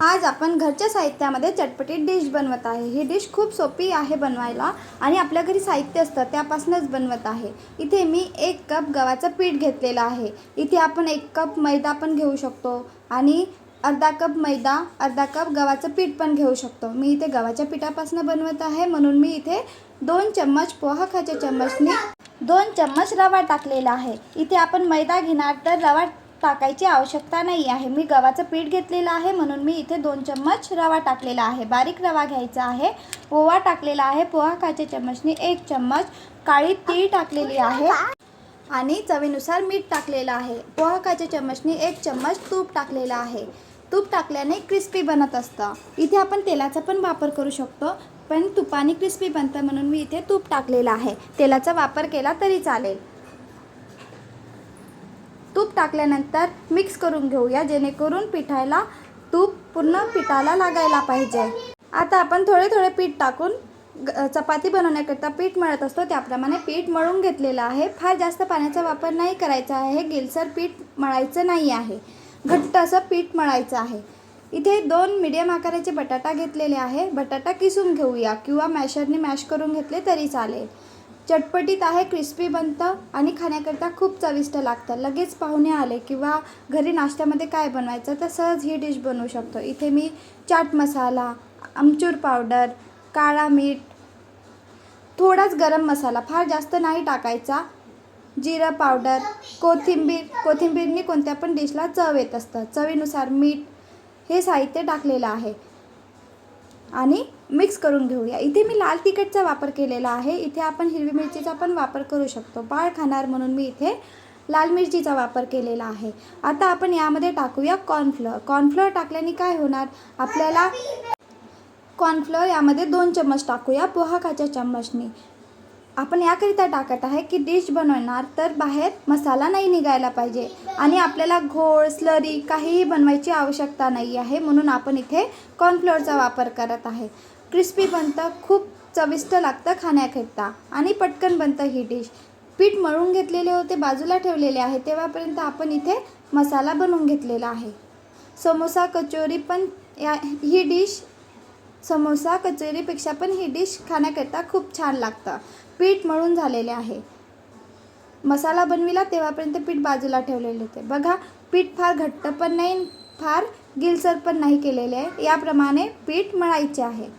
आज आपण घरच्या साहित्यामध्ये चटपटीत डिश बनवत आहे। ही डिश खूप सोपी आहे बनवायला आणि आपल्या घरी साहित्य असतं त्यापासूनच बनवत आहे। इथे मी 1 कप गव्हाचं पीठ घेतलेलं आहे। इथे आपण 1 कप मैदा पण घेऊ शकतो आणि अर्धा कप मैदा, अर्धा कप गव्हाचं पीठ पण घेऊ शकतो। मी इथे गव्हाच्या पिठापासून बनवत आहे म्हणून मी इथे 2 चम्मच पोहा खायच्या चम्मचने 2 चम्मच रवा टाकलेला आहे। इथे आपण मैदा घेणार तर रवा टाकायची आवश्यकता नाही आहे। मी गव्हाचं पीठ घेतलेलं आहे म्हणून मी इथे 2 चम्मच रवा टाकलेला आहे। बारीक रवा घ्यायचा आहे। पोहा टाकलेला आहे। पोहा खायच्या चम्मचने 1 चम्मच काळी तीळ टाकलेली आहे आणि चवीनुसार मीठ टाकलेलं आहे। पोहा खायच्या चम्मचने 1 चम्मच तूप टाकलेलं आहे। तूप टाकल्याने क्रिस्पी बनत असतं। इथे आपण तेलाचा पण वापर करू शकतो पण तुपाने क्रिस्पी बनतं म्हणून मी इथे तूप टाकलेलं आहे। तेलाचा वापर केला तरी चालेल। तूप टाकल्यानंतर मिक्स करून घेऊया जेणेकरून पिठाला तूप पूर्ण पिठाला लागायला पाहिजे। आता आपण थोडे थोडे पीठ टाकून चपाती बनवण्याकरता पीठ मळत असतो त्याप्रमाणे पीठ मळून घेतलेलं आहे। फार जास्त पाण्याचा वापर नाही करायचा आहे। गिलसर पीठ मळायचं नाही आहे। घट्ट असं पीठ मळायचं आहे। इथे 2 मीडियम आकाराचे बटाटा घेतलेले आहे। बटाटा किसून घेऊया किंवा मॅशरने मॅश करून घेतले तरी चालेल। चटपटीत आहे, क्रिस्पी बनतं आणि खाण्याकरता खूप चविष्ट लागतं। लगेच पाहुणे आले किंवा घरी नाश्त्यामध्ये काय बनवायचं तर सहज ही डिश बनवू शकतो। इथे मी चाट मसाला, आमचूर पावडर, काळा मीठ, थोडाच गरम मसाला, फार जास्त नाही टाकायचा, जिरं पावडर, कोथिंबीरनी कोणत्या पण डिशला चव येत असतं, चवीनुसार मीठ हे साहित्य टाकलेलं आहे आणि मिक्स करून घेऊया। इथे मी लाल तिखटचा वापर केलेला आहे। इथे आपण हिरवी मिरचीचा पण वापर करू शकतो। बाळ खाणार म्हणून मी इथे लाल मिरचीचा वापर केलेला आहे। आता आपण यामध्ये टाकूया कॉर्नफ्लोअर। कॉर्नफ्लोअर टाकल्याने काय होणार, आपल्याला कॉर्नफ्लोअर यामध्ये 2 चम्मच टाकूया पोहा खायच्या चम्मचने। आपण याकरिता टाकत आहे की डिश बनवणार तर बाहेर मसाला नाही निघायला पाहिजे आणि आपल्याला घोळ स्लरी काहीही बनवायची आवश्यकता नाही आहे म्हणून आपण इथे कॉर्नफ्लोअरचा वापर करत आहे। क्रिस्पी बनतं, खूप चविष्ट लागतं खाण्याकरिता आणि पटकन बनतं ही डिश। पीठ मळून घेतलेले होते बाजूला ठेवलेले आहे तेव्हापर्यंत आपण इथे मसाला बनवून घेतलेला आहे। समोसा कचोरी पण ही डिश समोसा कचोरीपेक्षा पण ही डिश खाण्याकरता खूप छान लागतं। पीठ मळून झालेले आहे। मसाला बनविला तेव्हापर्यंत पीठ बाजूला ठेवलेले होते। बघा पीठ फार घट्ट पण नाही, फार गिलसर पण नाही केलेले आहे। याप्रमाणे पीठ मळायचे आहे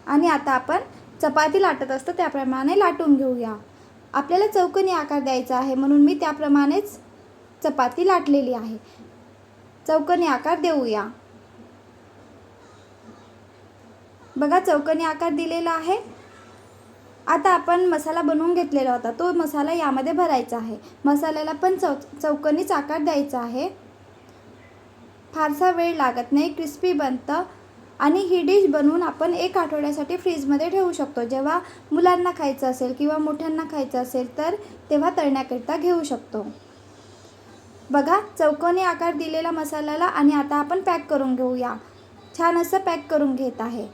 आणि आता आपण चपाती लाटत असतो त्याप्रमाणे लाटून घेऊया। आपल्याला चौकोनी आकार द्यायचा आहे म्हणून मी त्याप्रमाणेच चपाती लाटलेली आहे। चौकोनी आकार देऊया। बघा चौकोनी आकार दिलेला आहे। आता आपण मसाला बनवून घेतलेला होता तो मसाला यामध्ये भरायचा आहे। मसाल्याला पण चौकोनीच आकार द्यायचा आहे। फारसा वेळ लागत नाही, क्रिस्पी बनतं आणि ही डिश बनवून आपण 1 आठवड्यासाठी फ्रीजमध्ये ठेवू शकतो। जेव्हा मुलांना खायचं असेल किंवा मोठ्यांना खायचं असेल तर तेव्हा तळण्याकरिता घेऊ शकतो। बघा चौकोनी आकार दिलेला मसाल्याला आणि आता आपण पॅक करून घेऊया। छान असं पॅक करून घेत आहे।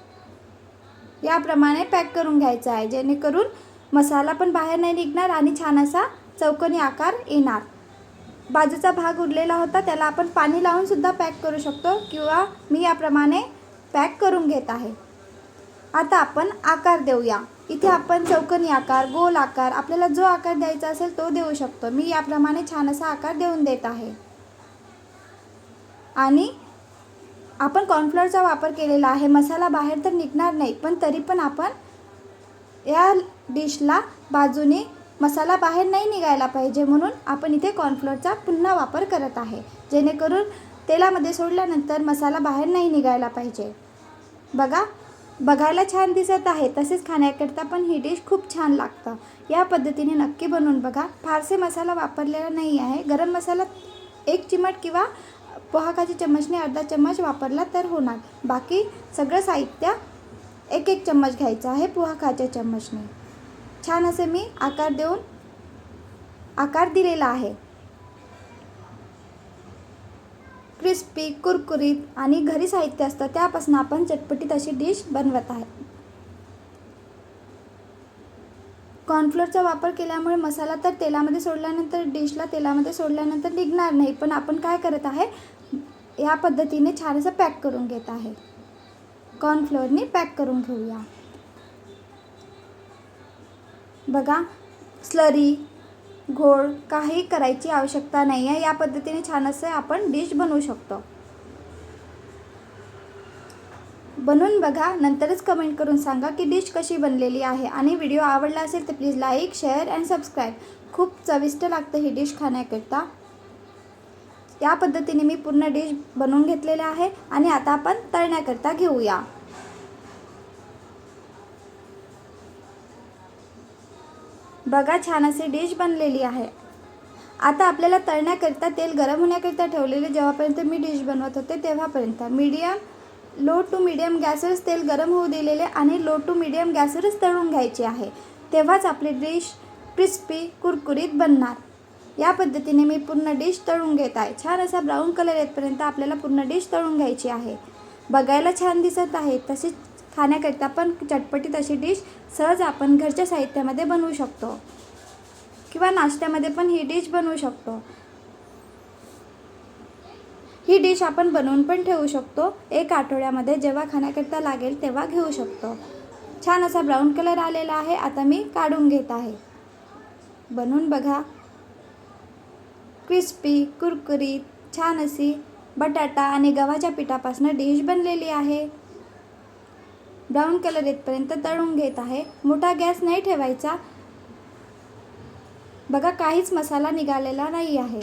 याप्रमाणे पॅक करून घ्यायचं आहे जेणेकरून मसाला पण बाहेर नाही निघणार आणि छान असा चौकोनी आकार येणार। बाजूचा भाग उरलेला होता त्याला आपण पाणी लावून सुद्धा पॅक करू शकतो किंवा मी याप्रमाणे पॅक करून घेत आहे। आता आपण आकार देऊया। इथे आपण चौकोनी आकार, गोल आकार, आपल्याला जो आकार द्यायचा असेल तो देऊ शकतो। मी याप्रमाणे छान असा आकार देऊन देत आहे आणि आपण कॉर्नफ्लोअरचा वापर केलेला आहे। मसाला बाहेर तर निघणार नाही पण तरी पण आपण या डिशला बाजूने मसाला बाहेर नाही निघायला पाहिजे म्हणून आपण इथे कॉर्नफ्लोअरचा पुन्हा वापर करत आहे जेणेकरून तेलामध्ये सोडल्यानंतर मसाला बाहेर नाही निघायला पाहिजे। बघा बघायला छान दिसत आहे तसेच खाण्याकरता पण ही डिश खूप छान लागतं। या पद्धतीने नक्की बनवून बघा। फारसे मसाला वापरलेला नाही आहे। गरम मसाला 1 चिमट किंवा पोहा खायच्या चम्मचने अर्धा चम्मच वापरला तर होणार। बाकी सगळं साहित्य 1-1 चम्मच घ्यायचं आहे पोहा खायच्या चम्मचने। छान असे मी आकार देऊन आकार दिलेला आहे। क्रिस्पी, कुरकुरीत आणि घरी साहित्य असतं त्यापासून आपण चटपटीत अशी डिश बनवत आहे। कॉर्नफ्लोअरचा वापर केल्यामुळे मसाला तर तेलामध्ये सोडल्यानंतर डिशला तेलामध्ये सोडल्यानंतर निघणार नाही पण आपण काय करत आहे या पद्धतीने छान असं पॅक करून घेत आहे. कॉर्नफ्लोअरने पॅक करून घेऊया. बघा, स्लरी घोळ काही करायची आवश्यकता नाही आहे. या पद्धतीने छान असं आपण डिश बनवू शकतो. बनवून बघा, नंतरच कमेंट करून सांगा की डिश कशी बनलेली आहे. आणि व्हिडिओ आवडला असेल तर please like, share and subscribe. खूप चविष्ट लागतं ही डिश खाण्याकरता. या पद्धतीने मी पूर्ण डिश बनवून घेतलेली आहे. आणि आता आपण तळण्याकरता घेऊया. बघा, छान अशी डिश बनलेली आहे. आता आपल्याला तळण्याकरता तेल गरम होण्याकरता ठेवलेले. जेव्हापर्यंत मी डिश बनवत होते तेव्हापर्यंत लो टू मीडियम गॅसवरच तेल गरम होऊ दिलेले आणि लो टू मीडियम गॅसवरच तळून घ्यायचे आहे. तेव्हाच आपली डिश क्रिस्पी कुरकुरीत बनणार. या पद्धतीने मी पूर्ण डिश तळून घेत आहे. छान असा ब्राऊन कलर येतपर्यंत आपल्याला पूर्ण डिश तळून घ्यायची आहे. बघायला छान दिसत आहे, तसेच खाण्याकरता पण चटपटीत अशी डिश सहज आपण घरच्या साहित्यामध्ये बनवू शकतो किंवा नाश्त्यामध्ये पण ही डिश बनवू शकतो. ही डिश आपण बनवून पण ठेवू शकतो. 1 आठवड्यामध्ये जेव्हा खाण्याकरता लागेल तेव्हा घेऊ शकतो. छान असा ब्राऊन कलर आलेला आहे. आता मी काढून घेत आहे. बनवून बघा, क्रिस्पी कुरकुरीत छान अशी बटाटा आणि गव्हाच्या पिठापासून डिश बनलेली आहे. ब्राऊन कलर येतपर्यंत तळून घेत आहे. मोठा गॅस नाही ठेवायचा. बघा, काहीच मसाला निघालेला नाही आहे.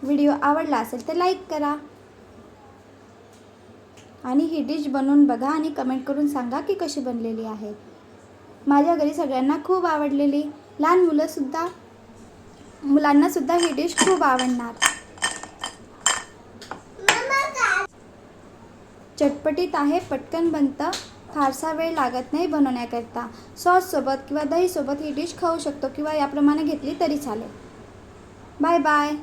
व्हिडिओ आवडला असेल तर लाईक करा आणि ही डिश बनवून बघा आणि कमेंट करून सांगा की कशी बनलेली आहे. माझ्या घरी सगळ्यांना खूप आवडलेली. लहान मुलांना सुद्धा ही डिश खूप आवडणार. चटपटीत आहे, पटकन बनतं, फारसा वेळ लागत नाही बनवण्याकरता. सॉससोबत किंवा दहीसोबत ही डिश खाऊ शकतो किंवा याप्रमाणे घेतली तरी चालेल. Bye bye.